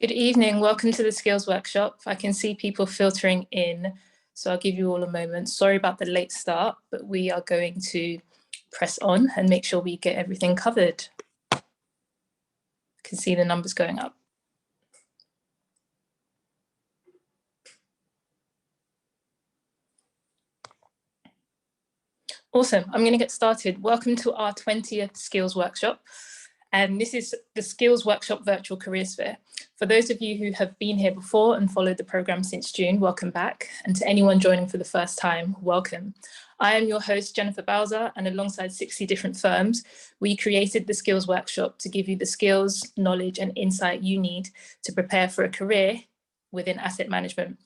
Good evening, welcome to the Skills Workshop. I can see people filtering in, so I'll give you all a moment. Sorry about the late start, but we are going to press on and make sure we get everything covered. You can see the numbers going up. Awesome, I'm going to get started. Welcome to our 20th Skills Workshop. And this is the Skills Workshop Virtual Careers Fair. For those of you who have been here before and followed the programme since June, welcome back. And to anyone joining for the first time, welcome. I am your host, Jennifer Bowser, and alongside 60 different firms, we created the Skills Workshop to give you the skills, knowledge and insight you need to prepare for a career within asset management.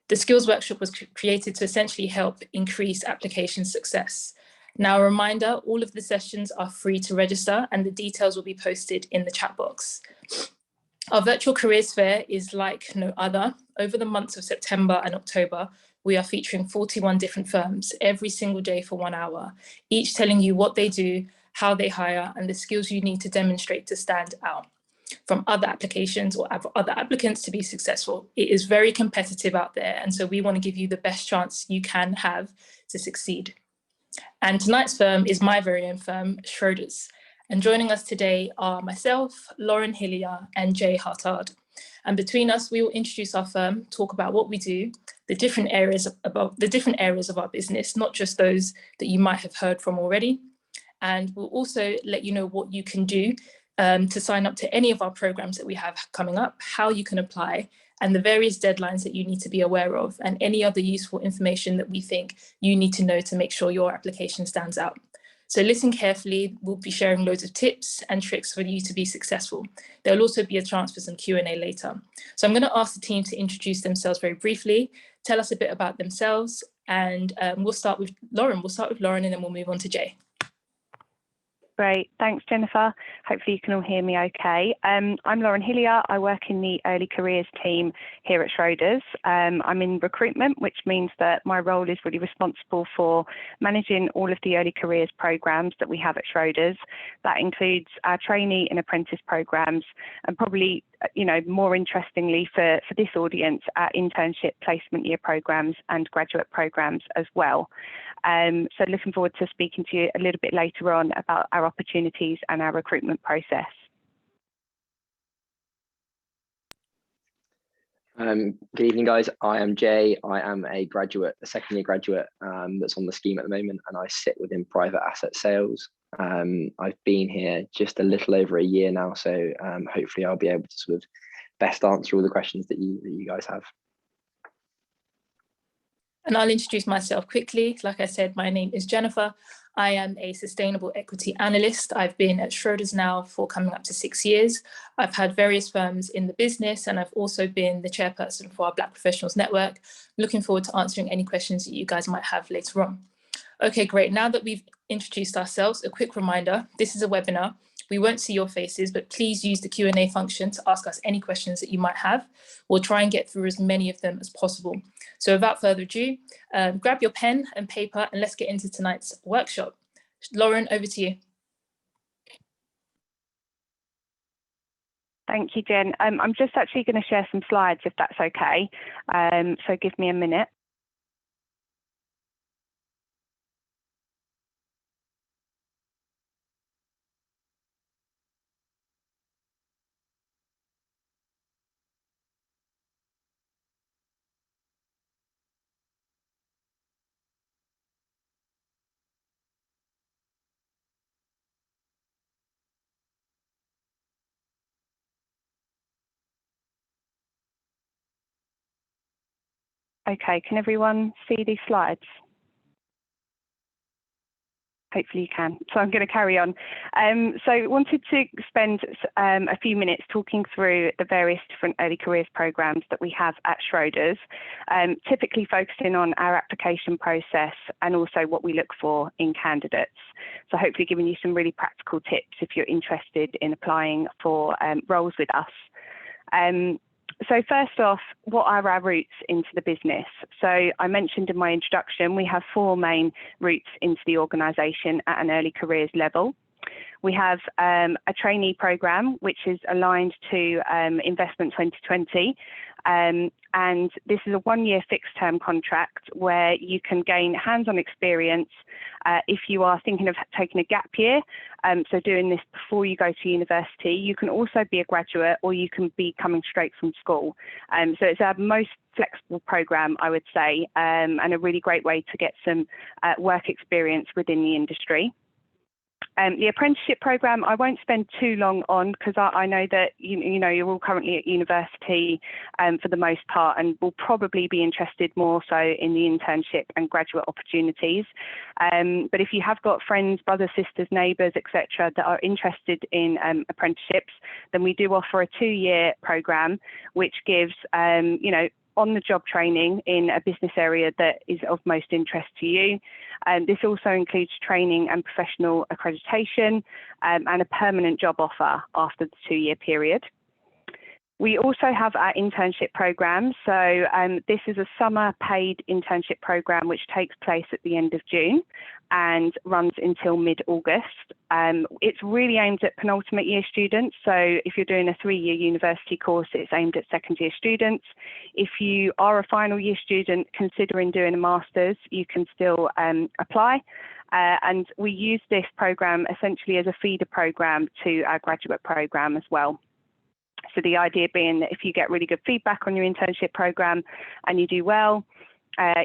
The Skills Workshop was created to essentially help increase application success. Now, a reminder, all of the sessions are free to register and the details will be posted in the chat box. Our virtual careers fair is like no other. Over the months of September and October, we are featuring 41 different firms every single day for 1 hour, each telling you what they do, how they hire, and the skills you need to demonstrate to stand out from other applications or other applicants to be successful. It is very competitive out there, and so we want to give you the best chance you can have to succeed. And tonight's firm is my very own firm, Schroders. And joining us today are myself, Lauren Hillier, and Jay Hartard. And between us, we will introduce our firm, talk about what we do, the different areas of our business, not just those that you might have heard from already. And we'll also let you know what you can do to sign up to any of our programs that we have coming up, how you can apply, and the various deadlines that you need to be aware of, and any other useful information that we think you need to know to make sure your application stands out. So listen carefully, we'll be sharing loads of tips and tricks for you to be successful. There'll also be a chance for some Q&A later. So I'm going to ask the team to introduce themselves very briefly, tell us a bit about themselves, and we'll start with Lauren. We'll start with Lauren and then we'll move on to Jay. Great, thanks Jennifer. Hopefully you can all hear me okay. I'm Lauren Hillier. I work in the early careers team here at Schroders. I'm in recruitment, which means that my role is really responsible for managing all of the early careers programs that we have at Schroders. That includes our trainee and apprentice programs, and probably more interestingly for this audience, our internship placement year programs and graduate programs as well. So looking forward to speaking to you a little bit later on about our opportunities and our recruitment process. Good evening, guys. I am Jay. I am a second year graduate that's on the scheme at the moment, and I sit within private asset sales. I've been here just a little over a year now, so hopefully I'll be able to sort of best answer all the questions that you guys have. And I'll introduce myself quickly. Like I said, my name is Jennifer. I am a sustainable equity analyst. I've been at Schroders now for coming up to 6 years. I've had various firms in the business, and I've also been the chairperson for our Black Professionals Network. Looking forward to answering any questions that you guys might have later on. Okay, great. Now that we've introduced ourselves, a quick reminder, this is a webinar. We won't see your faces, but please use the Q&A function to ask us any questions that you might have. We'll try and get through as many of them as possible. So without further ado, grab your pen and paper and let's get into tonight's workshop. Lauren, over to you. Thank you, Jen. I'm just actually going to share some slides if that's okay. So give me a minute. Okay, can everyone see these slides? Hopefully you can. So I'm going to carry on. So wanted to spend a few minutes talking through the various different early careers programs that we have at Schroders, typically focusing on our application process and also what we look for in candidates. So hopefully giving you some really practical tips if you're interested in applying for roles with us. So first off, what are our routes into the business? So I mentioned in my introduction, we have 4 main routes into the organisation at an early careers level. We have a trainee program, which is aligned to Investment 2020. And this is a one-year fixed-term contract where you can gain hands-on experience if you are thinking of taking a gap year. So doing this before you go to university. You can also be a graduate, or you can be coming straight from school. So it's our most flexible program, I would say, and a really great way to get some work experience within the industry. The apprenticeship program, I won't spend too long on, because I know that you know you're all currently at university for the most part, and will probably be interested more so in the internship and graduate opportunities. But if you have got friends, brothers, sisters, neighbours, etc., that are interested in apprenticeships, then we do offer a 2-year program, which gives you know, on-the-job training in a business area that is of most interest to you. This also includes training and professional accreditation and a permanent job offer after the 2-year period. We also have our internship program. So this is a summer paid internship program which takes place at the end of June and runs until mid-August. It's really aimed at penultimate year students. So if you're doing a 3-year university course, it's aimed at second year students. If you are a final year student considering doing a master's, you can still apply. And we use this program essentially as a feeder program to our graduate program as well. So the idea being that if you get really good feedback on your internship program and you do well,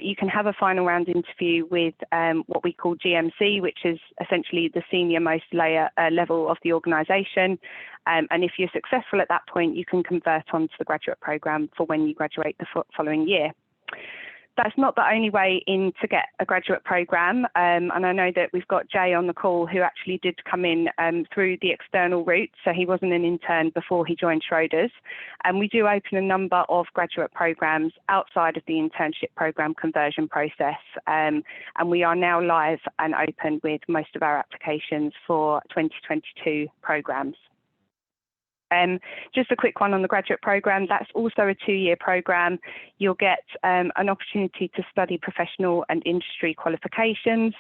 you can have a final round interview with what we call GMC, which is essentially the senior most level of the organisation. And if you're successful at that point, you can convert on to the graduate program for when you graduate the following year. That's not the only way in to get a graduate program, and I know that we've got Jay on the call who actually did come in through the external route, so he wasn't an intern before he joined Schroders. And we do open a number of graduate programs outside of the internship program conversion process, and we are now live and open with most of our applications for 2022 programs. Just a quick one on the graduate program. That's also a 2-year program. You'll get an opportunity to study professional and industry qualifications,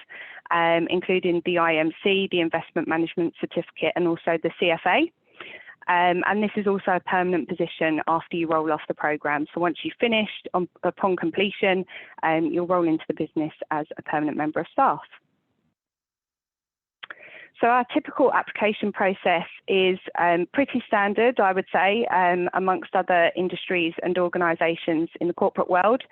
including the IMC, the Investment Management Certificate, and also the CFA. And this is also a permanent position after you roll off the program. So once you've finished, upon completion, you'll roll into the business as a permanent member of staff. So our typical application process is pretty standard, I would say, amongst other industries and organisations in the corporate world.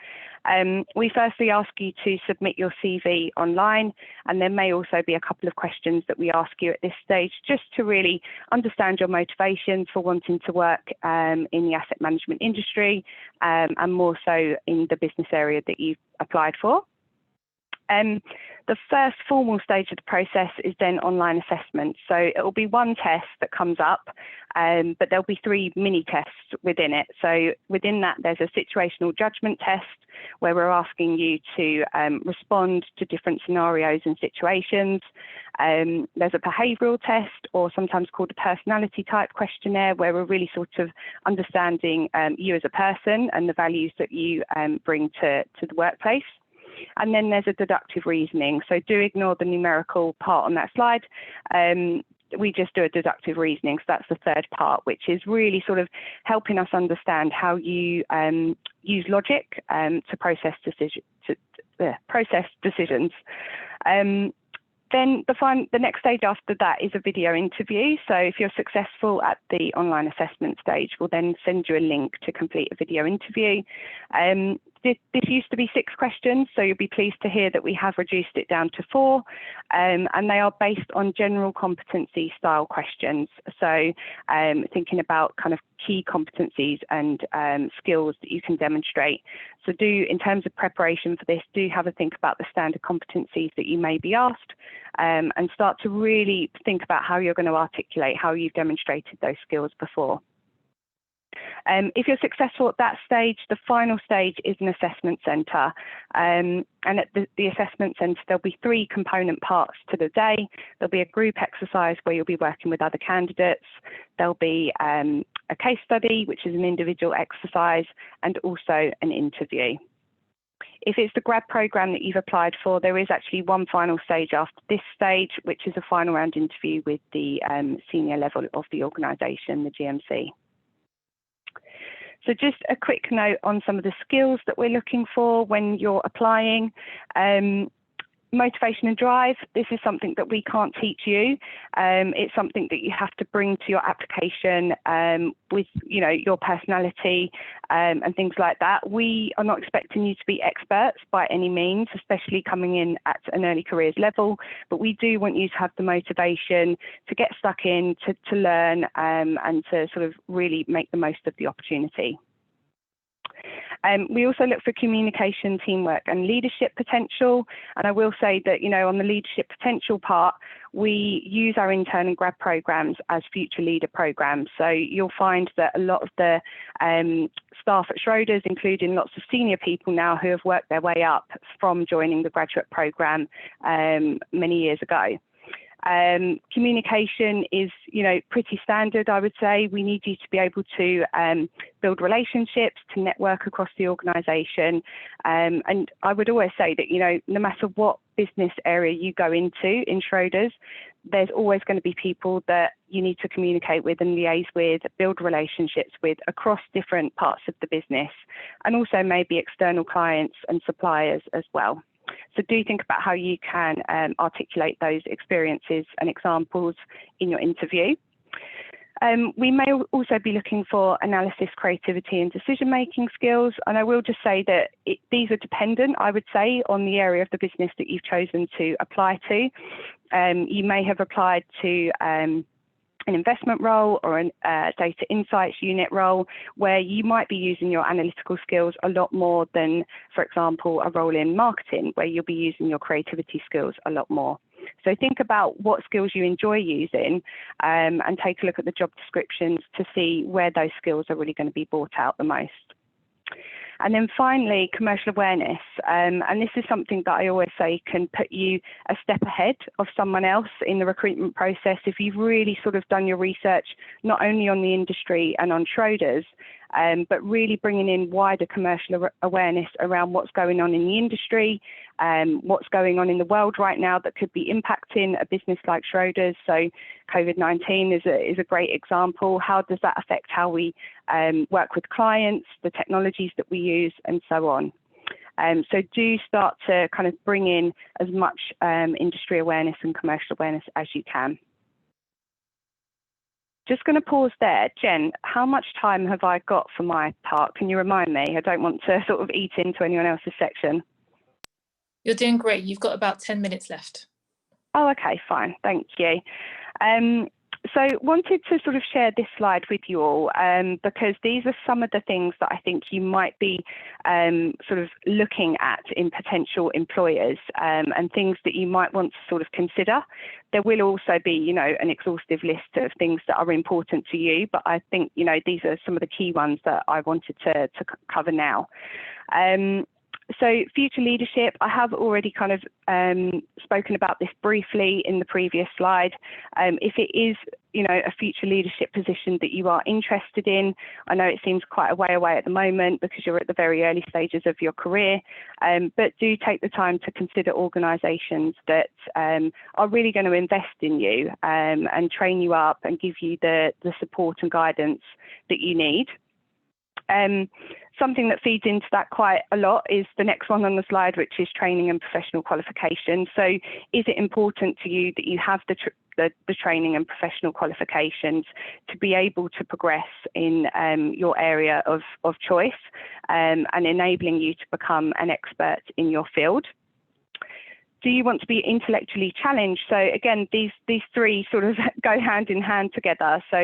We firstly ask you to submit your CV online, and there may also be a couple of questions that we ask you at this stage just to really understand your motivations for wanting to work in the asset management industry, and more so in the business area that you've applied for. The first formal stage of the process is then online assessment. So it will be one test that comes up, but there'll be 3 mini tests within it. So within that, there's a situational judgment test where we're asking you to respond to different scenarios and situations. There's a behavioural test, or sometimes called a personality type questionnaire, where we're really sort of understanding you as a person and the values that you bring to the workplace. And then there's a deductive reasoning. So do ignore the numerical part on that slide. We just do a deductive reasoning. So that's the third part, which is really sort of helping us understand how you use logic to process decisions. Then the next stage after that is a video interview. So if you're successful at the online assessment stage, we'll then send you a link to complete a video interview. This used to be 6 questions, so you'll be pleased to hear that we have reduced it down to 4, and they are based on general competency style questions. So thinking about kind of key competencies and skills that you can demonstrate. So in terms of preparation for this, do have a think about the standard competencies that you may be asked, and start to really think about how you're going to articulate how you've demonstrated those skills before. If you're successful at that stage, the final stage is an assessment centre. And at the assessment centre, there'll be 3 component parts to the day. There'll be a group exercise where you'll be working with other candidates. There'll be a case study, which is an individual exercise, and also an interview. If it's the grad program that you've applied for, there is actually one final stage after this stage, which is a final round interview with the senior level of the organisation, the GMC. So just a quick note on some of the skills that we're looking for when you're applying. Motivation and drive, this is something that we can't teach you. It's something that you have to bring to your application with, your personality and things like that. We are not expecting you to be experts by any means, especially coming in at an early careers level, but we do want you to have the motivation to get stuck in, to learn and to sort of really make the most of the opportunity. We also look for communication, teamwork and leadership potential. And I will say that, on the leadership potential part, we use our intern and grad programs as future leader programs. So you'll find that a lot of the staff at Schroders, including lots of senior people now who have worked their way up from joining the graduate program many years ago. Communication is, pretty standard, I would say. We need you to be able to build relationships, to network across the organisation. And I would always say that, no matter what business area you go into in Schroders, there's always going to be people that you need to communicate with and liaise with, build relationships with across different parts of the business, and also maybe external clients and suppliers as well. So do think about how you can articulate those experiences and examples in your interview. We may also be looking for analysis, creativity and decision-making skills. And I will just say that these are dependent, I would say, on the area of the business that you've chosen to apply to. You may have applied to an investment role or a data insights unit role where you might be using your analytical skills a lot more than, for example, a role in marketing where you'll be using your creativity skills a lot more. So think about what skills you enjoy using and take a look at the job descriptions to see where those skills are really going to be brought out the most. And then finally, commercial awareness. And this is something that I always say can put you a step ahead of someone else in the recruitment process if you've really sort of done your research, not only on the industry and on Schroders, but really bringing in wider commercial awareness around what's going on in the industry, what's going on in the world right now that could be impacting a business like Schroders. So COVID-19 is a great example. How does that affect how we work with clients, the technologies that we use, and so on? So do start to kind of bring in as much industry awareness and commercial awareness as you can. Just going to pause there. Jen, how much time have I got for my part? Can you remind me? I don't want to sort of eat into anyone else's section. You're doing great. You've got about 10 minutes left. Oh, okay, fine. Thank you. So wanted to sort of share this slide with you all because these are some of the things that I think you might be sort of looking at in potential employers and things that you might want to sort of consider. There will also be, an exhaustive list of things that are important to you, but I think, these are some of the key ones that I wanted to cover now. So future leadership, I have already kind of spoken about this briefly in the previous slide. If it is, a future leadership position that you are interested in, I know it seems quite a way away at the moment because you're at the very early stages of your career, but do take the time to consider organisations that are really going to invest in you and train you up and give you the support and guidance that you need. Something that feeds into that quite a lot is the next one on the slide, which is training and professional qualification. So is it important to you that you have the training and professional qualifications to be able to progress in your area of choice and enabling you to become an expert in your field? Do you want to be intellectually challenged? So again, these three sort of go hand in hand together. So,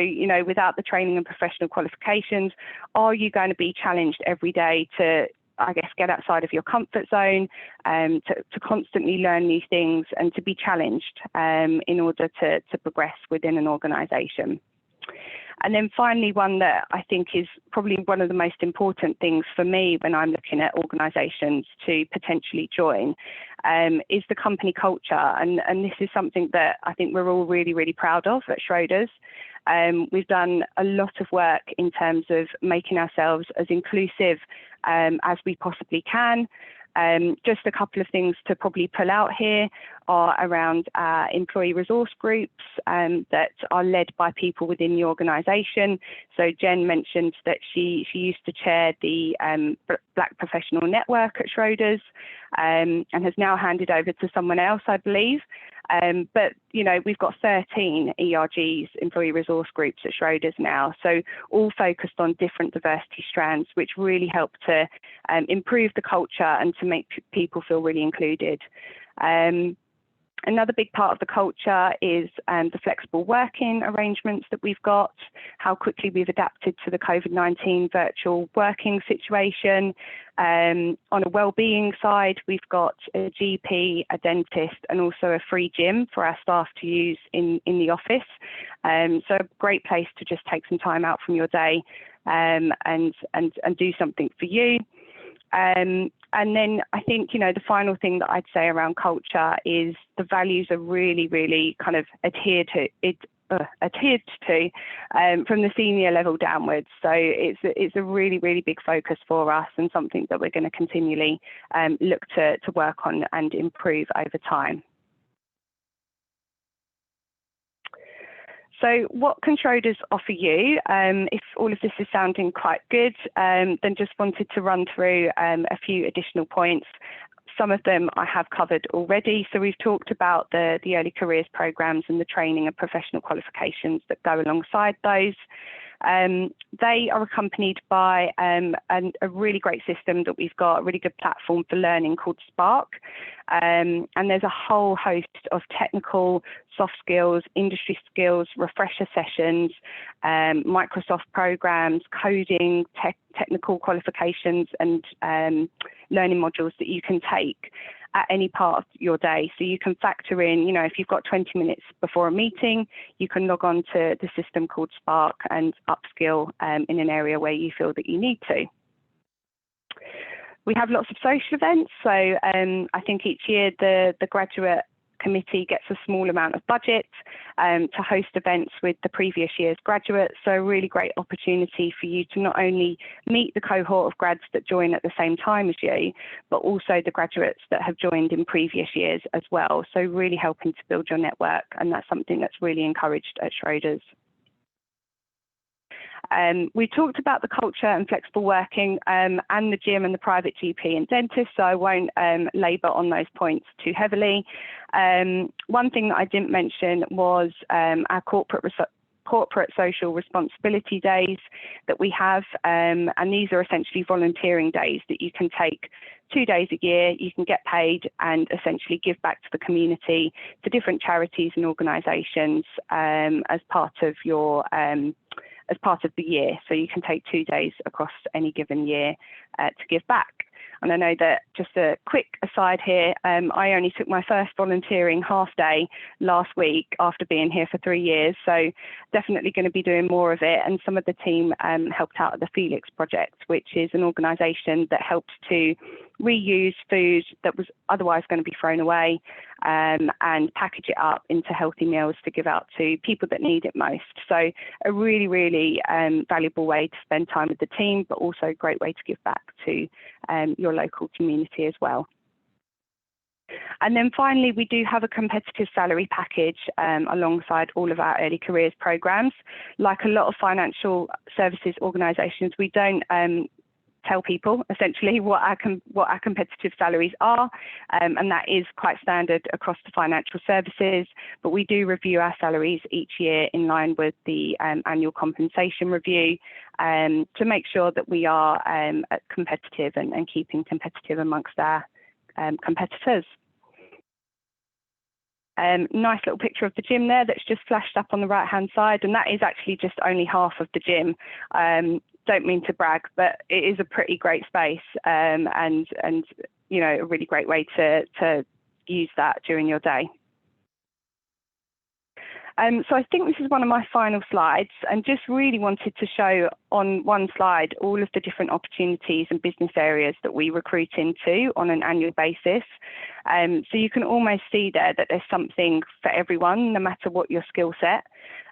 without the training and professional qualifications, are you going to be challenged every day to, I guess, get outside of your comfort zone, to constantly learn new things and to be challenged in order to progress within an organisation? And then finally, one that I think is probably one of the most important things for me when I'm looking at organisations to potentially join is the company culture. And this is something that I think we're all really, really proud of at Schroders. We've done a lot of work in terms of making ourselves as inclusive as we possibly can. Just a couple of things to probably pull out here are around employee resource groups that are led by people within the organisation. So Jen mentioned that she used to chair the Black Professional Network at Schroders and has now handed over to someone else, I believe. But, you know, we've got 13 ERGs, employee resource groups at Schroders now, so all focused on different diversity strands, which really help to improve the culture and to make people feel really included. Another big part of the culture is the flexible working arrangements that we've got, how quickly we've adapted to the COVID-19 virtual working situation. On a wellbeing side, we've got a GP, a dentist, and also a free gym for our staff to use in the office. So a great place to just take some time out from your day and do something for you. And then I think, you know, the final thing that I'd say around culture is the values are really, really kind of adhered to from the senior level downwards. So it's a really, really big focus for us and something that we're going to continually look to work on and improve over time. So what can Schroders offer you? If all of this is sounding quite good, then just wanted to run through a few additional points. Some of them I have covered already. So we've talked about the early careers programs and the training and professional qualifications that go alongside those. They are accompanied by a really great system that we've got, a really good platform for learning called Spark. And there's a whole host of technical, soft skills, industry skills, refresher sessions, Microsoft programs, coding, technical qualifications and learning modules that you can take at any part of your day. So you can factor in, you know, if you've got 20 minutes before a meeting, you can log on to the system called Spark and upskill in an area where you feel that you need to. We have lots of social events. So I think each year the graduate committee gets a small amount of budget to host events with the previous year's graduates. So a really great opportunity for you to not only meet the cohort of grads that join at the same time as you, but also the graduates that have joined in previous years as well. So really helping to build your network, and that's something that's really encouraged at Schroders. We talked about the culture and flexible working and the gym and the private GP and dentist, so I won't labour on those points too heavily. One thing that I didn't mention was our corporate social responsibility days that we have, and these are essentially volunteering days that you can take 2 days a year. You can get paid and essentially give back to the community, to different charities and organisations as part of your as part of the year. So you can take 2 days across any given year to give back. And I know that, just a quick aside here, I only took my first volunteering half day last week after being here for 3 years. So definitely going to be doing more of it. And some of the team helped out at the Felix Project, which is an organisation that helps to reuse food that was otherwise going to be thrown away and package it up into healthy meals to give out to people that need it most. So a really, really valuable way to spend time with the team, but also a great way to give back to your local community as well. And then finally, we do have a competitive salary package alongside all of our early careers programs. Like a lot of financial services organisations, we don't tell people essentially what our competitive salaries are, and that is quite standard across the financial services, but we do review our salaries each year in line with the annual compensation review to make sure that we are competitive and keeping competitive amongst our competitors. Nice little picture of the gym there that's just flashed up on the right hand side, and that is actually just only half of the gym. Don't mean to brag, but it is a pretty great space and you know, a really great way to use that during your day. So I think this is one of my final slides, and just really wanted to show on one slide all of the different opportunities and business areas that we recruit into on an annual basis. So you can almost see there that there's something for everyone, no matter what your skill set.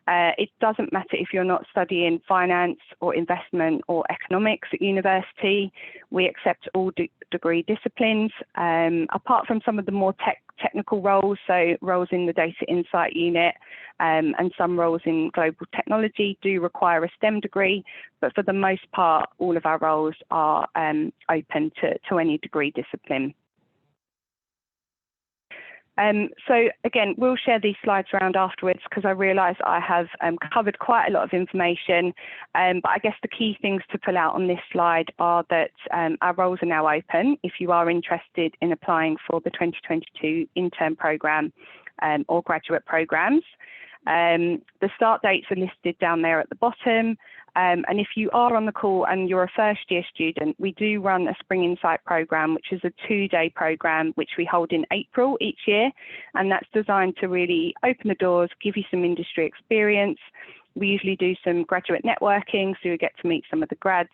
It doesn't matter if you're not studying finance or investment or economics at university. We accept all degree disciplines, apart from some of the more technical roles, so roles in the data insight unit and some roles in global technology do require a STEM degree, but for the most part, all of our roles are open to any degree discipline. So again, we'll share these slides around afterwards because I realise I have covered quite a lot of information, but I guess the key things to pull out on this slide are that our roles are now open if you are interested in applying for the 2022 intern programme or graduate programmes. The start dates are listed down there at the bottom. And if you are on the call and you're a first year student, we do run a Spring Insight programme, which is a 2-day programme, which we hold in April each year. And that's designed to really open the doors, give you some industry experience. We usually do some graduate networking, so you get to meet some of the grads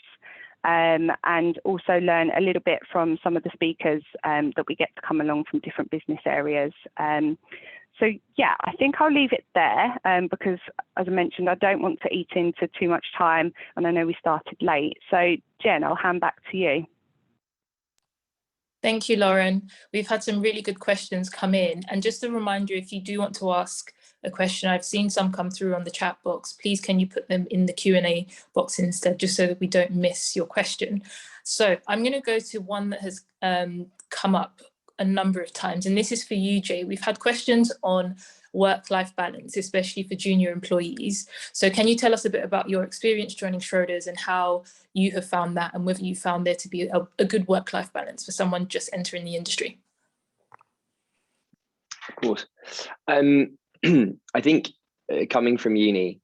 and also learn a little bit from some of the speakers that we get to come along from different business areas. So yeah, I think I'll leave it there because, as I mentioned, I don't want to eat into too much time, and I know we started late. So Jen, I'll hand back to you. Thank you, Lauren. We've had some really good questions come in. And just a reminder, if you do want to ask a question, I've seen some come through on the chat box, please can you put them in the Q&A box instead, just so that we don't miss your question. So I'm going to go to one that has come up a number of times, and this is for you, Jay. We've had questions on work-life balance, especially for junior employees. So can you tell us a bit about your experience joining Schroders and how you have found that, and whether you found there to be a good work-life balance for someone just entering the industry? Of course. I think coming from uni,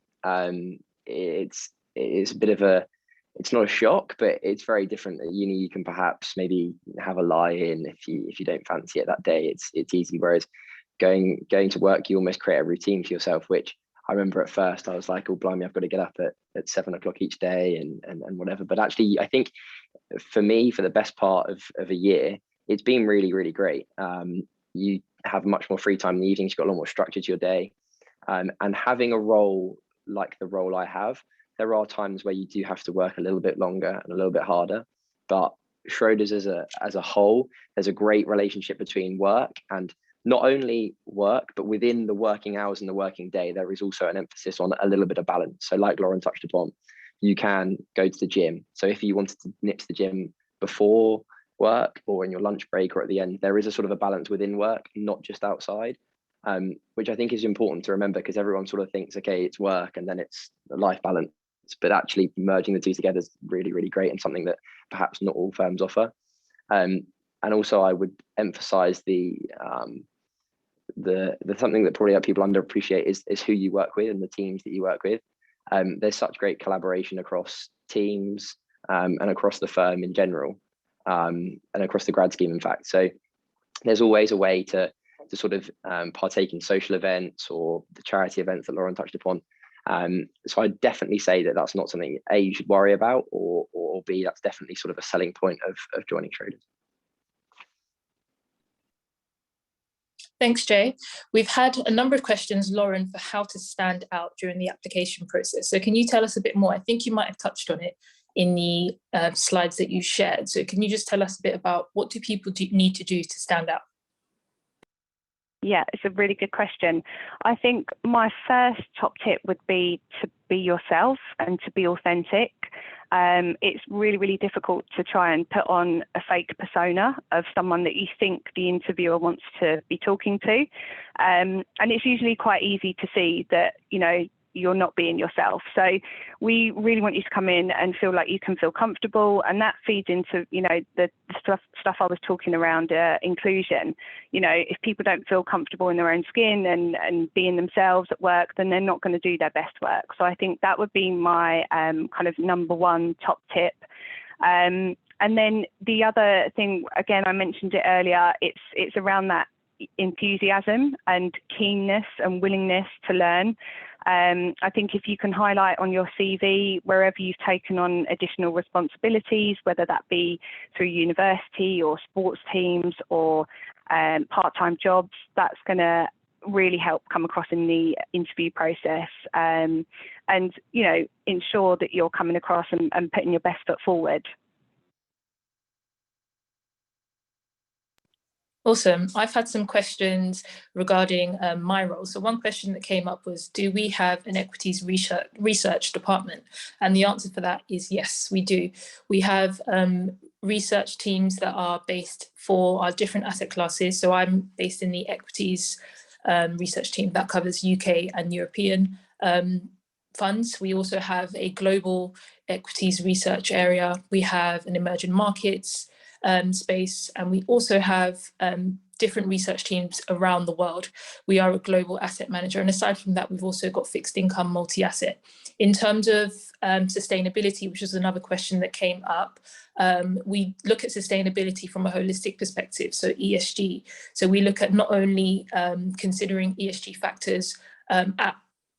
it's a bit of a, it's not a shock, but it's very different. At uni, you can perhaps maybe have a lie-in if you don't fancy it that day. It's easy. Whereas going to work, you almost create a routine for yourself, which I remember at first I was like, oh blimey, I've got to get up at 7 o'clock each day and whatever. But actually, I think for me, for the best part of a year, it's been really, really great. You have much more free time in the evenings. You've got a lot more structure to your day, and having a role like the role I have, there are times where you do have to work a little bit longer and a little bit harder, but Schroders as a whole, there's a great relationship between work and not only work, but within the working hours and the working day, there is also an emphasis on a little bit of balance. So like Lauren touched upon, you can go to the gym. So if you wanted to nip to the gym before work or in your lunch break or at the end, there is a sort of a balance within work, not just outside, which I think is important to remember because everyone sort of thinks, okay, it's work and then it's the life balance. But actually merging the two together is really, really great and something that perhaps not all firms offer. And also I would emphasize the something that probably people underappreciate is who you work with and the teams that you work with. There's such great collaboration across teams and across the firm in general, and across the grad scheme, in fact. So there's always a way to sort of partake in social events or the charity events that Lauren touched upon. So I'd definitely say that that's not something A, you should worry about, or B, that's definitely sort of a selling point of joining Schroders. Thanks, Jay. We've had a number of questions, Lauren, for how to stand out during the application process. So can you tell us a bit more? I think you might have touched on it in the slides that you shared. So can you just tell us a bit about what do people need to do to stand out? Yeah, it's a really good question. I think my first top tip would be to be yourself and to be authentic. It's really, really difficult to try and put on a fake persona of someone that you think the interviewer wants to be talking to. And it's usually quite easy to see that, you know, you're not being yourself. So we really want you to come in and feel like you can feel comfortable, and that feeds into, you know, the stuff I was talking around inclusion. You know, if people don't feel comfortable in their own skin and being themselves at work, then they're not going to do their best work. So I think that would be my kind of number one top tip. And then the other thing, again, I mentioned it earlier, it's around that enthusiasm and keenness and willingness to learn. I think if you can highlight on your CV wherever you've taken on additional responsibilities, whether that be through university or sports teams or part-time jobs, that's going to really help come across in the interview process, and ensure that you're coming across and putting your best foot forward. Awesome. I've had some questions regarding my role. So one question that came up was, do we have an equities research department? And the answer for that is yes, we do. We have research teams that are based for our different asset classes. So I'm based in the equities research team that covers UK and European funds. We also have a global equities research area. We have an emerging markets space, and we also have different research teams around the world. We are a global asset manager, and aside from that, we've also got fixed income multi-asset. In terms of sustainability, which is another question that came up, we look at sustainability from a holistic perspective, so ESG. So we look at not only considering ESG factors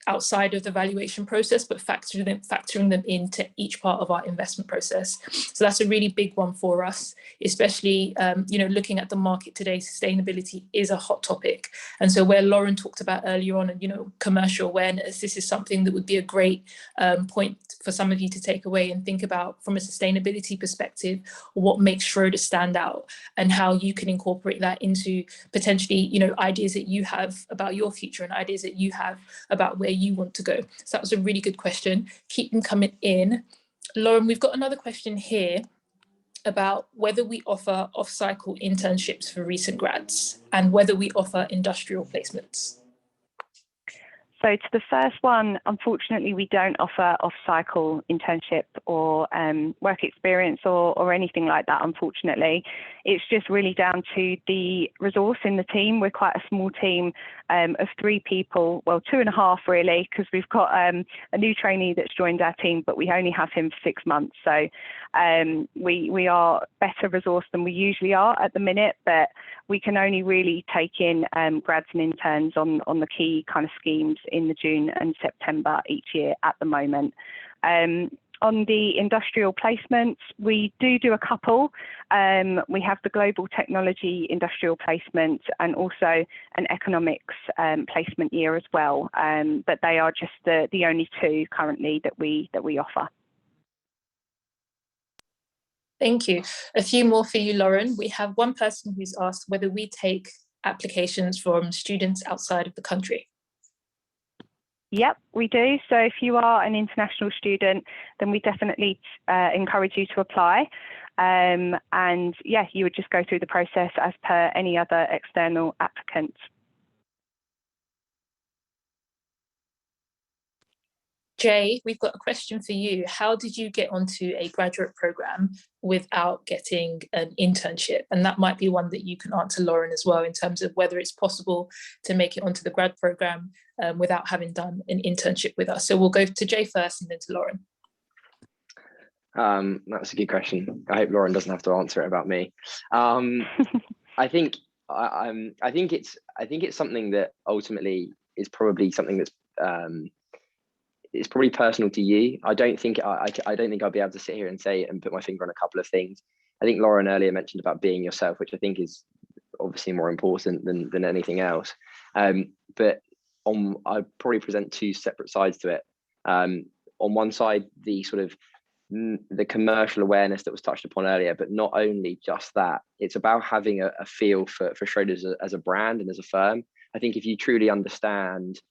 outside of the valuation process, but factoring them into each part of our investment process. So that's a really big one for us, especially looking at the market today. Sustainability is a hot topic, and so where Lauren talked about earlier on, commercial awareness, this is something that would be a great point for some of you to take away and think about from a sustainability perspective, what makes Schroders stand out and how you can incorporate that into potentially ideas that you have about your future and ideas that you have about where you want to go. So that was a really good question. Keep them coming in. Lauren, we've got another question here about whether we offer off-cycle internships for recent grads and whether we offer industrial placements. So to the first one, unfortunately, we don't offer off-cycle internship or work experience or anything like that, unfortunately. It's just really down to the resource in the team. We're quite a small team of 3 people, well, 2.5 really, because we've got a new trainee that's joined our team, but we only have him for 6 months. So we are better resourced than we usually are at the minute, but we can only really take in grads and interns on the key kind of schemes in the June and September each year at the moment. On the industrial placements, we do a couple. We have the global technology industrial placement and also an economics placement year as well. But they are just the only 2 currently that we offer. Thank you. A few more for you, Lauren. We have one person who's asked whether we take applications from students outside of the country. Yep, we do. So if you are an international student, then we definitely encourage you to apply. And yeah, you would just go through the process as per any other external applicant. Jay, we've got a question for you. How did you get onto a graduate program without getting an internship? And that might be one that you can answer, Lauren, as well, in terms of whether it's possible to make it onto the grad program without having done an internship with us. So we'll go to Jay first and then to Lauren. That's a good question. I hope Lauren doesn't have to answer it about me. I think it's something that ultimately is probably something that's it's probably personal to you. I don't think I'll be able to sit here and say and put my finger on a couple of things. I think Lauren earlier mentioned about being yourself, which I think is obviously more important than anything else. But I probably present 2 separate sides to it. On one side, the sort of the commercial awareness that was touched upon earlier, but not only just that, it's about having a feel for Schroders as a brand and as a firm. I think if you truly understand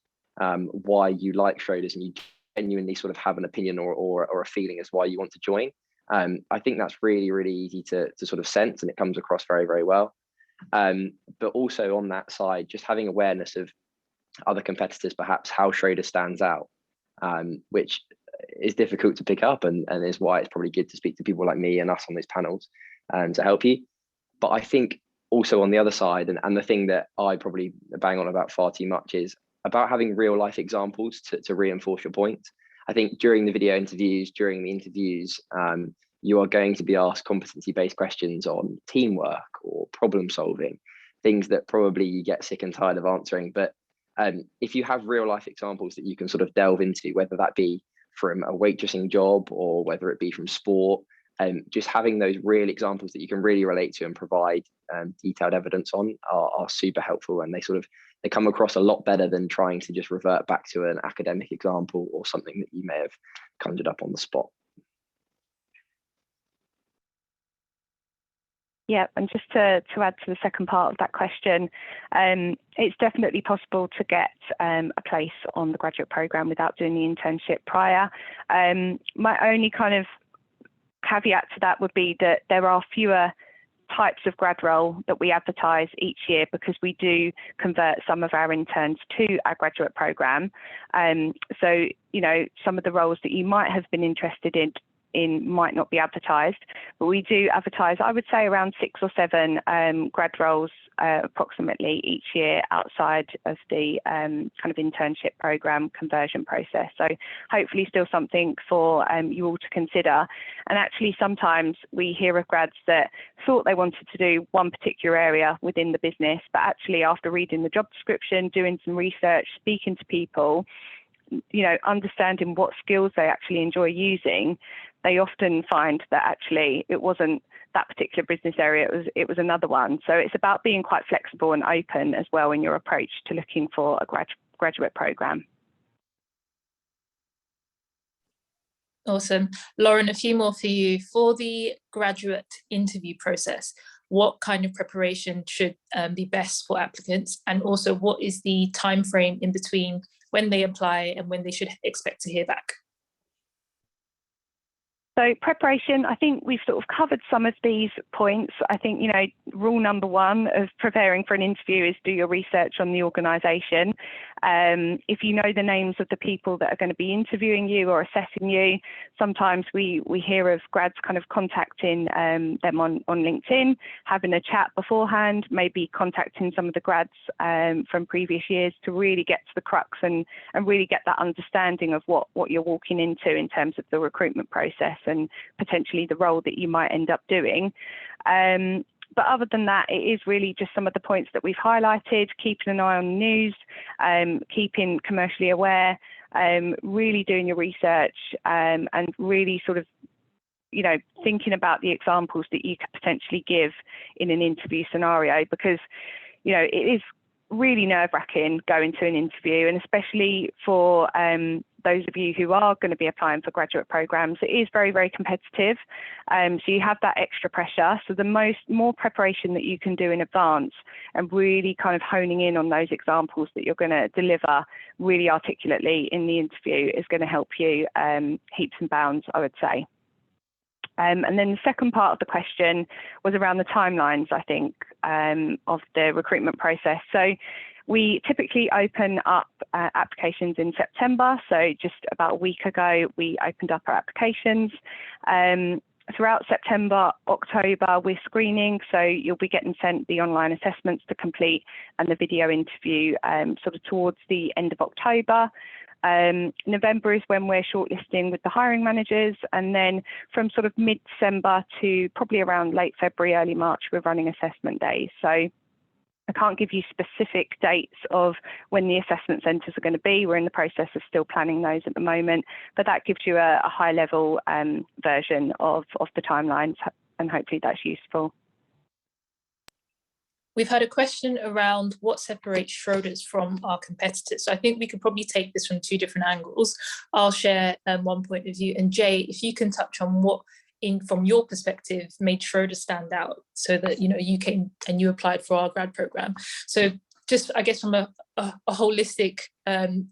why you like Schroders and you genuinely sort of have an opinion or a feeling as why you want to join, I think that's really, really easy to sort of sense, and it comes across very, very well. But also on that side, just having awareness of other competitors, perhaps how Schroders stands out, which is difficult to pick up and is why it's probably good to speak to people like me and us on these panels to help you. But I think also on the other side, and the thing that I probably bang on about far too much is about having real life examples to reinforce your point. I think during the video interviews, during the interviews, you are going to be asked competency-based questions on teamwork or problem solving, things that probably you get sick and tired of answering. But if you have real life examples that you can sort of delve into, whether that be from a waitressing job or whether it be from sport, just having those real examples that you can really relate to and provide detailed evidence on are super helpful, and they sort of they come across a lot better than trying to just revert back to an academic example or something that you may have conjured up on the spot. Yeah, and just to add to the second part of that question, it's definitely possible to get a place on the graduate programme without doing the internship prior. My only kind of caveat to that would be that there are fewer types of grad role that we advertise each year, because we do convert some of our interns to our graduate programme. So, you know, some of the roles that you might have been interested in might not be advertised, but we do advertise, I would say, around 6 or 7 grad roles approximately each year outside of the kind of internship program conversion process. So hopefully still something for you all to consider. And actually sometimes we hear of grads that thought they wanted to do one particular area within the business, but actually after reading the job description, doing some research, speaking to people, you know, understanding what skills they actually enjoy using, they often find that actually it wasn't that particular business area, it was another one. So it's about being quite flexible and open as well in your approach to looking for a graduate programme. Awesome. Lauren, a few more for you. For the graduate interview process, what kind of preparation should be best for applicants? And also, what is the time frame in between when they apply and when they should expect to hear back? So preparation, I think we've sort of covered some of these points. I think, you know, rule number 1 of preparing for an interview is do your research on the organisation. If you know the names of the people that are going to be interviewing you or assessing you, sometimes we hear of grads kind of contacting them on LinkedIn, having a chat beforehand, maybe contacting some of the grads from previous years to really get to the crux and really get that understanding of what you're walking into in terms of the recruitment process and potentially the role that you might end up doing. But other than that, it is really just some of the points that we've highlighted: keeping an eye on the news, keeping commercially aware, really doing your research, and really sort of, you know, thinking about the examples that you could potentially give in an interview scenario, because, you know, it is really nerve-wracking going to an interview, and especially for those of you who are going to be applying for graduate programs, it is very, very competitive. So you have that extra pressure. So the more preparation that you can do in advance and really kind of honing in on those examples that you're going to deliver really articulately in the interview is going to help you heaps and bounds, I would say. And then the second part of the question was around the timelines, I think, of the recruitment process. So we typically open up applications in September. So just about a week ago, we opened up our applications. Throughout September, October, we're screening. So you'll be getting sent the online assessments to complete and the video interview sort of towards the end of October. November is when we're shortlisting with the hiring managers, and then from sort of mid-December to probably around late February, early March, we're running assessment days. So I can't give you specific dates of when the assessment centres are going to be. We're in the process of still planning those at the moment, but that gives you a high-level version of the timelines, and hopefully that's useful. We've had a question around what separates Schroders from our competitors. So I think we could probably take this from 2 different angles. I'll share one point of view, and Jay, if you can touch on what, from your perspective, made Schroders stand out, so that, you know, you came and you applied for our grad program. So just, I guess, from a holistic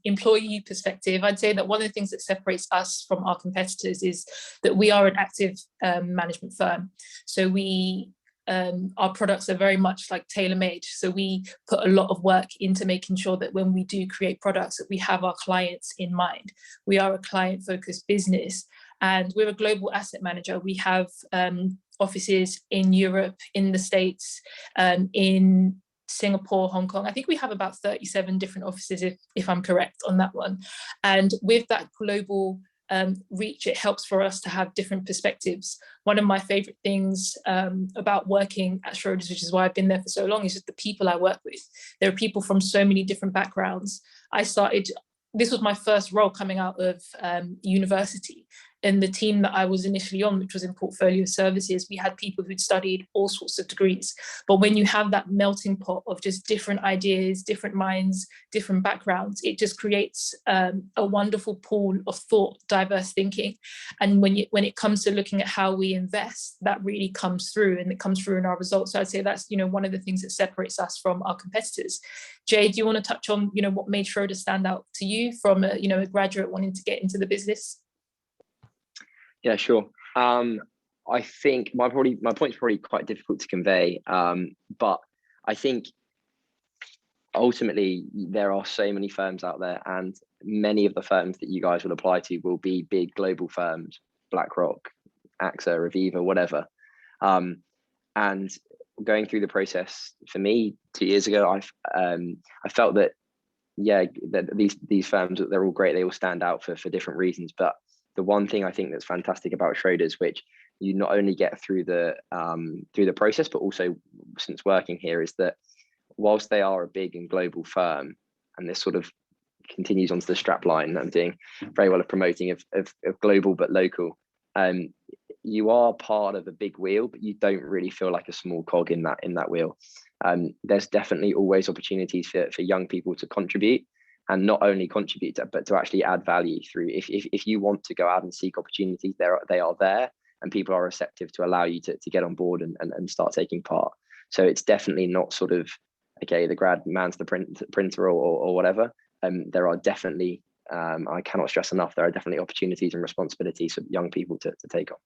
employee perspective, I'd say that one of the things that separates us from our competitors is that we are an active management firm. So our products are very much like tailor-made. So we put a lot of work into making sure that when we do create products, that we have our clients in mind. We are a client-focused business, and we're a global asset manager. We have offices in Europe, in the States, in Singapore, Hong Kong. I think we have about 37 different offices, if I'm correct on that one. And with that global reach, it helps for us to have different perspectives. One of my favorite things about working at Schroders, which is why I've been there for so long, is just the people I work with. There are people from so many different backgrounds. This was my first role coming out of university, in the team that I was initially on, which was in portfolio services, we had people who'd studied all sorts of degrees. But when you have that melting pot of just different ideas, different minds, different backgrounds, it just creates a wonderful pool of thought, diverse thinking. And when it comes to looking at how we invest, that really comes through, and it comes through in our results. So I'd say that's, one of the things that separates us from our competitors. Jay, do you want to touch on, what made Schroders stand out to you from a graduate wanting to get into the business? Yeah, sure. I think my point's probably quite difficult to convey, but I think ultimately there are so many firms out there, and many of the firms that you guys will apply to will be big global firms, BlackRock, AXA, Aviva, whatever. And going through the process for me 2 years ago, I felt that these firms, they're all great, they all stand out for different reasons. But the one thing I think that's fantastic about Schroders, which you not only get through the process, but also since working here, is that whilst they are a big and global firm, and this sort of continues onto the strap line that I'm doing very well at promoting of global but local, you are part of a big wheel, but you don't really feel like a small cog in that wheel. There's definitely always opportunities for young people to contribute, and not only contribute, but to actually add value through. If you want to go out and seek opportunities, they are there, and people are receptive to allow you to get on board and start taking part. So it's definitely not sort of, okay, the grad man's the printer or whatever. There are definitely, I cannot stress enough, there are definitely opportunities and responsibilities for young people to take on.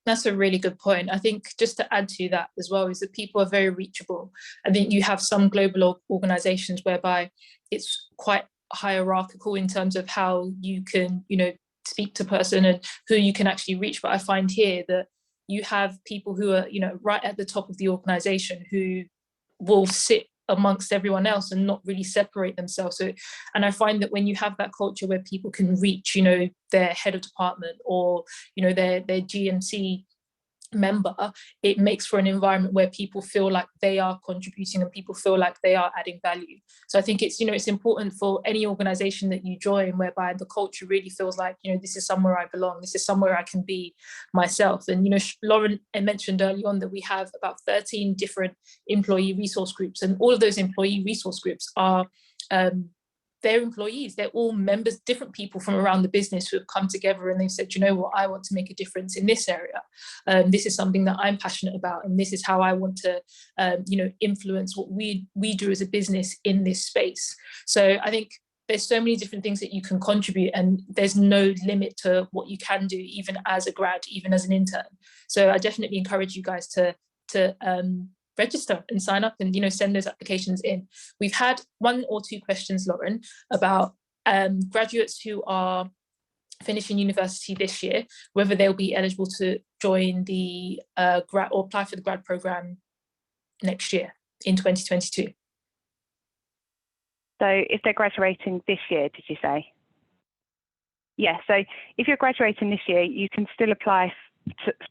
That's a really good point. I think just to add to that as well is that people are very reachable. I think you have some global organizations whereby it's quite hierarchical in terms of how you can, speak to person and who you can actually reach. But I find here that you have people who are, right at the top of the organization who will sit amongst everyone else and not really separate themselves. So, and I find that when you have that culture where people can reach, their head of department or, their GMC member, it makes for an environment where people feel like they are contributing and people feel like they are adding value. So I think it's, it's important for any organization that you join whereby the culture really feels like, this is somewhere I belong, this is somewhere I can be myself. And, Lauren mentioned early on that we have about 13 different employee resource groups, and all of those employee resource groups are their employees. They're all members, different people from around the business who have come together and they've said, I want to make a difference in this area. This is something that I'm passionate about, and this is how I want to, influence what we do as a business in this space. So I think there's so many different things that you can contribute, and there's no limit to what you can do, even as a grad, even as an intern. So I definitely encourage you guys to register and sign up and send those applications in. We've had 1 or 2 questions, Lauren, about graduates who are finishing university this year, whether they'll be eligible to join the grad or apply for the grad program next year in 2022. So if they're graduating this year, did you say? Yeah, so if you're graduating this year, you can still apply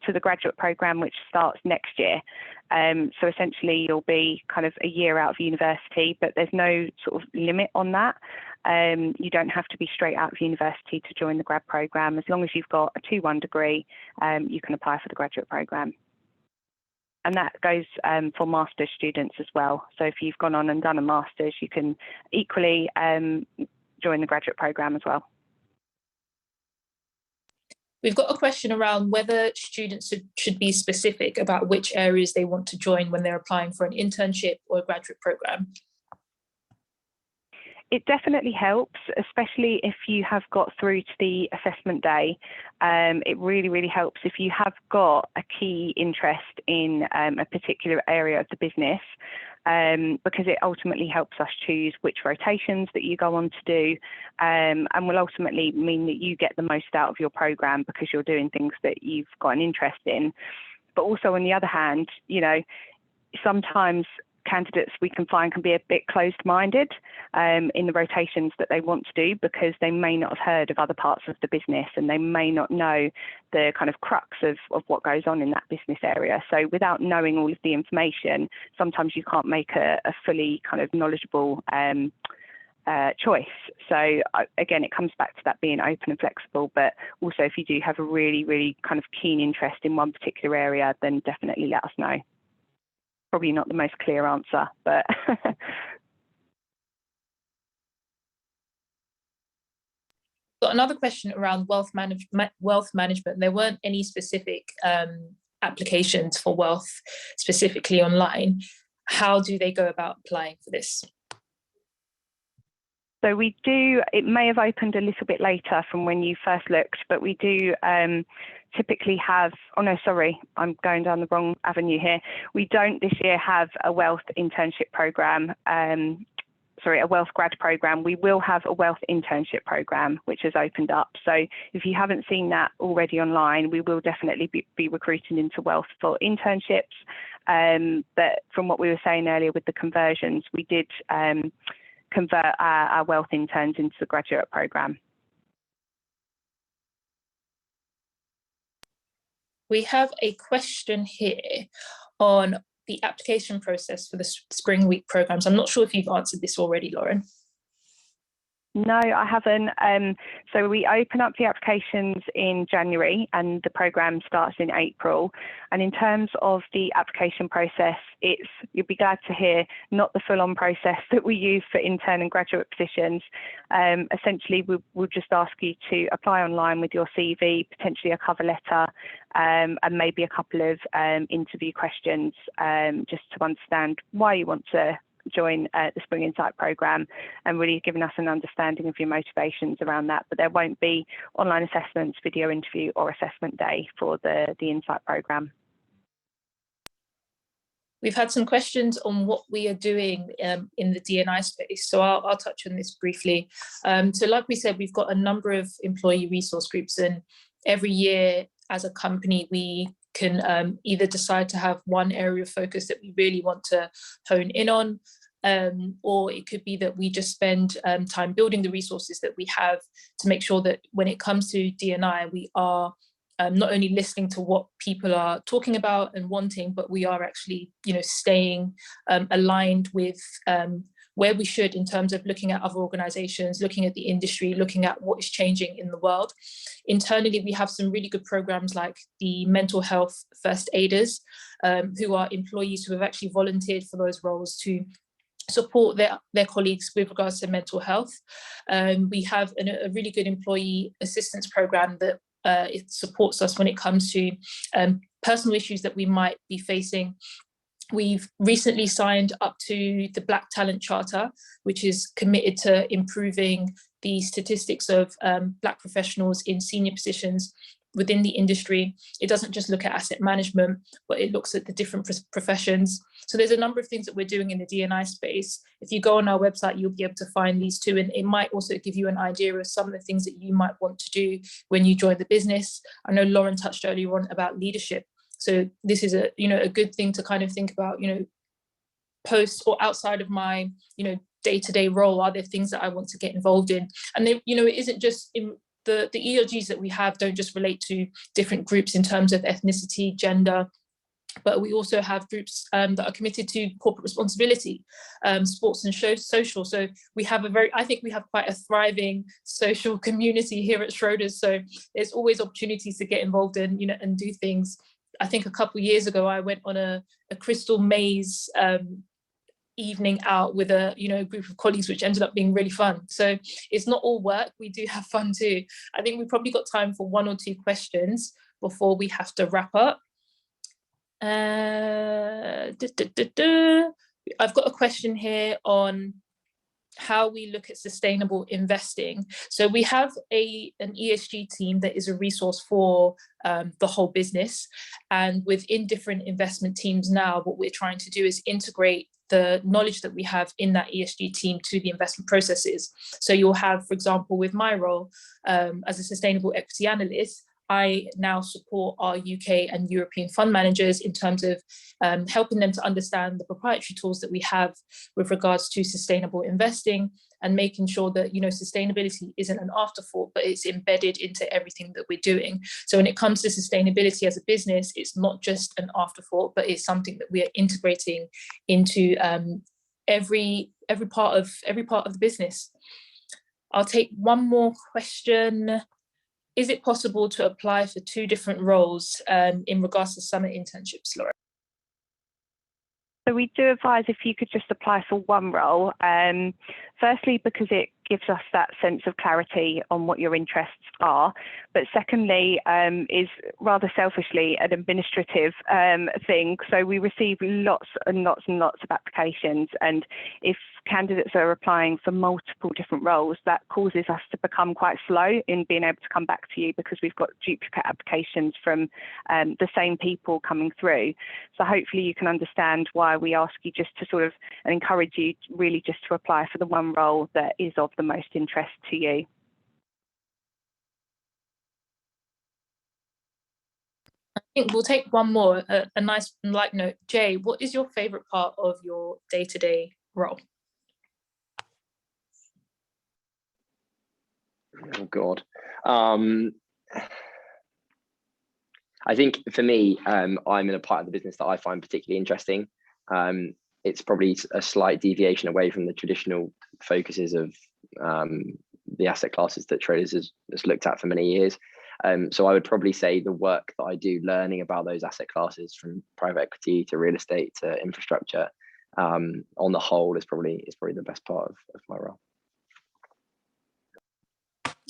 to the graduate program, which starts next year. So essentially you'll be kind of a year out of university, but there's no sort of limit on that. You don't have to be straight out of university to join the grad program. As long as you've got a 2-1 degree, you can apply for the graduate program. And that goes for master's students as well. So if you've gone on and done a master's, you can equally join the graduate program as well. We've got a question around whether students should be specific about which areas they want to join when they're applying for an internship or a graduate program. It definitely helps, especially if you have got through to the assessment day. It really, really helps if you have got a key interest in a particular area of the business, because it ultimately helps us choose which rotations that you go on to do, and will ultimately mean that you get the most out of your program because you're doing things that you've got an interest in. But also, on the other hand, sometimes candidates we can find can be a bit closed-minded in the rotations that they want to do, because they may not have heard of other parts of the business and they may not know the kind of crux of what goes on in that business area. So without knowing all of the information, sometimes you can't make a fully kind of knowledgeable choice. So again, it comes back to that being open and flexible, but also if you do have a really, really kind of keen interest in one particular area, then definitely let us know. Probably not the most clear answer, but got another question around wealth management. There weren't any specific applications for wealth specifically online. How do they go about applying for this? So we do, it may have opened a little bit later from when you first looked, but we do typically have, oh no, sorry, I'm going down the wrong avenue here. We don't this year have a wealth internship program, a wealth grad program. We will have a wealth internship program, which has opened up. So if you haven't seen that already online, we will definitely be recruiting into wealth for internships. But from what we were saying earlier with the conversions, we did convert our wealth interns into the graduate program. We have a question here on the application process for the Spring Week programs. I'm not sure if you've answered this already, Lauren. No, I haven't. So we open up the applications in January and the program starts in April. And in terms of the application process, you'll be glad to hear, not the full-on process that we use for intern and graduate positions. Essentially, we'll just ask you to apply online with your CV, potentially a cover letter, and maybe a couple of interview questions, just to understand why you want to join the Spring Insight program, and really giving us an understanding of your motivations around that. But there won't be online assessments, video interview or assessment day for the Insight program. We've had some questions on what we are doing in the D&I space, so I'll touch on this briefly. So like we said, we've got a number of employee resource groups, and every year as a company we can either decide to have one area of focus that we really want to hone in on, or it could be that we just spend time building the resources that we have to make sure that when it comes to D&I, we are not only listening to what people are talking about and wanting, but we are actually, staying aligned with where we should in terms of looking at other organizations, looking at the industry, looking at what is changing in the world. Internally, we have some really good programs like the mental health first aiders, who are employees who have actually volunteered for those roles to support their colleagues with regards to mental health. We have a really good employee assistance program that it supports us when it comes to personal issues that we might be facing. We've recently signed up to the Black Talent Charter, which is committed to improving the statistics of Black professionals in senior positions within the industry. It doesn't just look at asset management, but it looks at the different professions. So there's a number of things that we're doing in the D&I space. If you go on our website, you'll be able to find these too, and it might also give you an idea of some of the things that you might want to do when you join the business. I know Lauren touched earlier on about leadership. So this is a good thing to kind of think about, post or outside of my, day-to-day role, are there things that I want to get involved in? And then, it isn't just in the ELGs that we have don't just relate to different groups in terms of ethnicity, gender, but we also have groups that are committed to corporate responsibility, sports and social. So we have I think we have quite a thriving social community here at Schroders. So there's always opportunities to get involved in, and do things. I think a couple of years ago, I went on a crystal maze evening out with a group of colleagues, which ended up being really fun. So it's not all work, we do have fun too. I think we've probably got time for one or two questions before we have to wrap up. I've got a question here on how we look at sustainable investing. So we have an ESG team that is a resource for the whole business, and within different investment teams now, what we're trying to do is integrate the knowledge that we have in that ESG team to the investment processes. So you'll have, for example, with my role as a sustainable equity analyst, I now support our UK and European fund managers in terms of helping them to understand the proprietary tools that we have with regards to sustainable investing, and making sure that sustainability isn't an afterthought, but it's embedded into everything that we're doing. So when it comes to sustainability as a business, it's not just an afterthought, but it's something that we are integrating into every part of the business. I'll take one more question. Is it possible to apply for 2 different roles in regards to summer internships, Laura? So we do advise if you could just apply for one role, firstly because it gives us that sense of clarity on what your interests are, but secondly is rather selfishly an administrative thing. So we receive lots and lots and lots of applications, and if candidates are applying for multiple different roles, that causes us to become quite slow in being able to come back to you because we've got duplicate applications from the same people coming through. So hopefully you can understand why we ask you just to sort of, and encourage you really just to apply for the one role that is of the most interest to you. I think we'll take one more, a nice light note. Jay, what is your favourite part of your day-to-day role? Oh God. I think for me, I'm in a part of the business that I find particularly interesting. It's probably a slight deviation away from the traditional focuses of the asset classes that Schroders has looked at for many years. So I would probably say the work that I do learning about those asset classes, from private equity to real estate to infrastructure, on the whole is probably the best part of my role.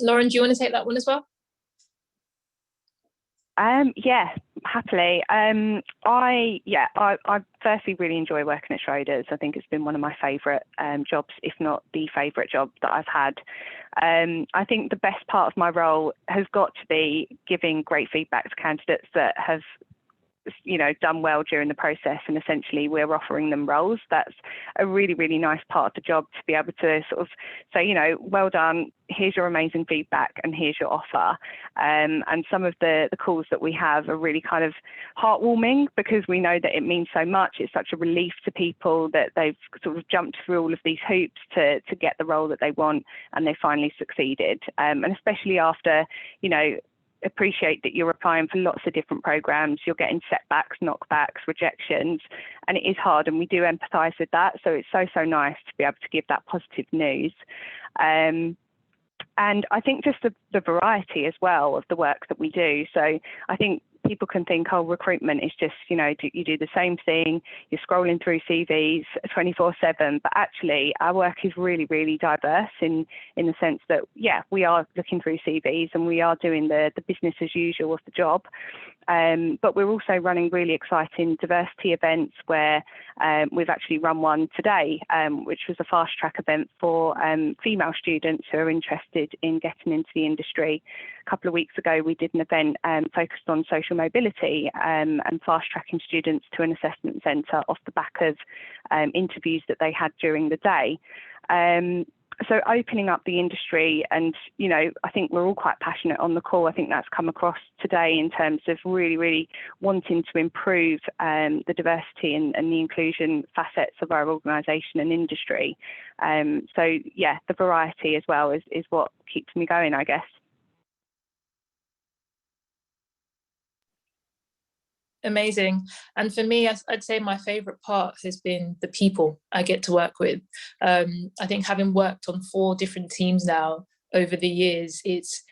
Lauren, do you want to take that one as well? Yeah, happily. I firstly really enjoy working at Schroders. I think it's been one of my favourite jobs, if not the favourite job that I've had. I think the best part of my role has got to be giving great feedback to candidates that have, you know, done well during the process, and essentially we're offering them roles. That's a really, really nice part of the job, to be able to sort of say, you know, well done, here's your amazing feedback and here's your offer. And some of the calls that we have are really kind of heartwarming, because we know that it means so much. It's such a relief to people that they've sort of jumped through all of these hoops to get the role that they want, and they finally succeeded. And especially after, you know, appreciate that you're applying for lots of different programs, you're getting setbacks, knockbacks, rejections, and it is hard, and we do empathise with that. So it's so nice to be able to give that positive news. And I think just the variety as well of the work that we do. So I think people can think, oh, recruitment is just, you know, you do the same thing, you're scrolling through CVs 24/7, but actually our work is really, really diverse in the sense that, yeah, we are looking through CVs and we are doing the business as usual of the job. But we're also running really exciting diversity events, where we've actually run one today, which was a fast track event for female students who are interested in getting into the industry. A couple of weeks ago, we did an event focused on social mobility and fast tracking students to an assessment centre off the back of interviews that they had during the day. So opening up the industry, and, you know, I think we're all quite passionate on the call. I think that's come across today in terms of really, really wanting to improve the diversity and the inclusion facets of our organisation and industry. So yeah, the variety as well is what keeps me going, I guess. Amazing. And for me, I'd say my favourite part has been the people I get to work with. I think having worked on 4 different teams now over the years, it's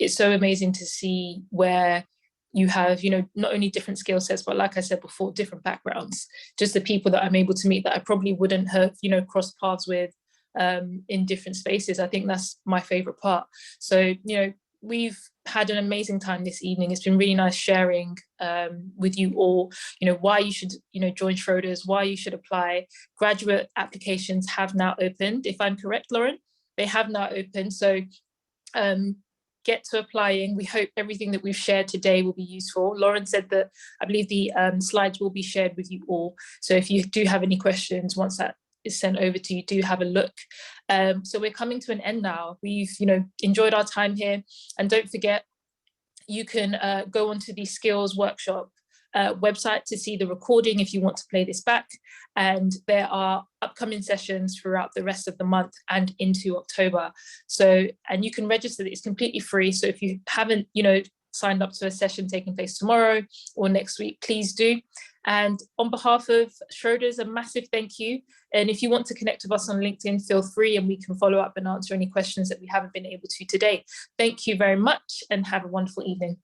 so amazing to see where you have, you know, not only different skill sets, but like I said before, different backgrounds. Just the people that I'm able to meet that I probably wouldn't have, you know, crossed paths with in different spaces. I think that's my favourite part. So, you know, we've had an amazing time this evening. It's been really nice sharing with you all, you know, why you should, you know, join Schroders, why you should apply. Graduate applications have now opened, if I'm correct, Lauren. They have now opened, so get to applying. We hope everything that we've shared today will be useful. Lauren said that I believe the slides will be shared with you all. So if you do have any questions, once that is sent over to you, do have a look. So we're coming to an end now. We've, you know, enjoyed our time here, and don't forget, you can go onto the skills workshop website to see the recording if you want to play this back. And there are upcoming sessions throughout the rest of the month and into October. So, and you can register, it's completely free. So if you haven't, you know, signed up to a session taking place tomorrow or next week, please do. And on behalf of Schroders, a massive thank you. And if you want to connect with us on LinkedIn, feel free, and we can follow up and answer any questions that we haven't been able to today. Thank you very much and have a wonderful evening.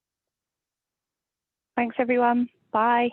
Thanks, everyone. Bye.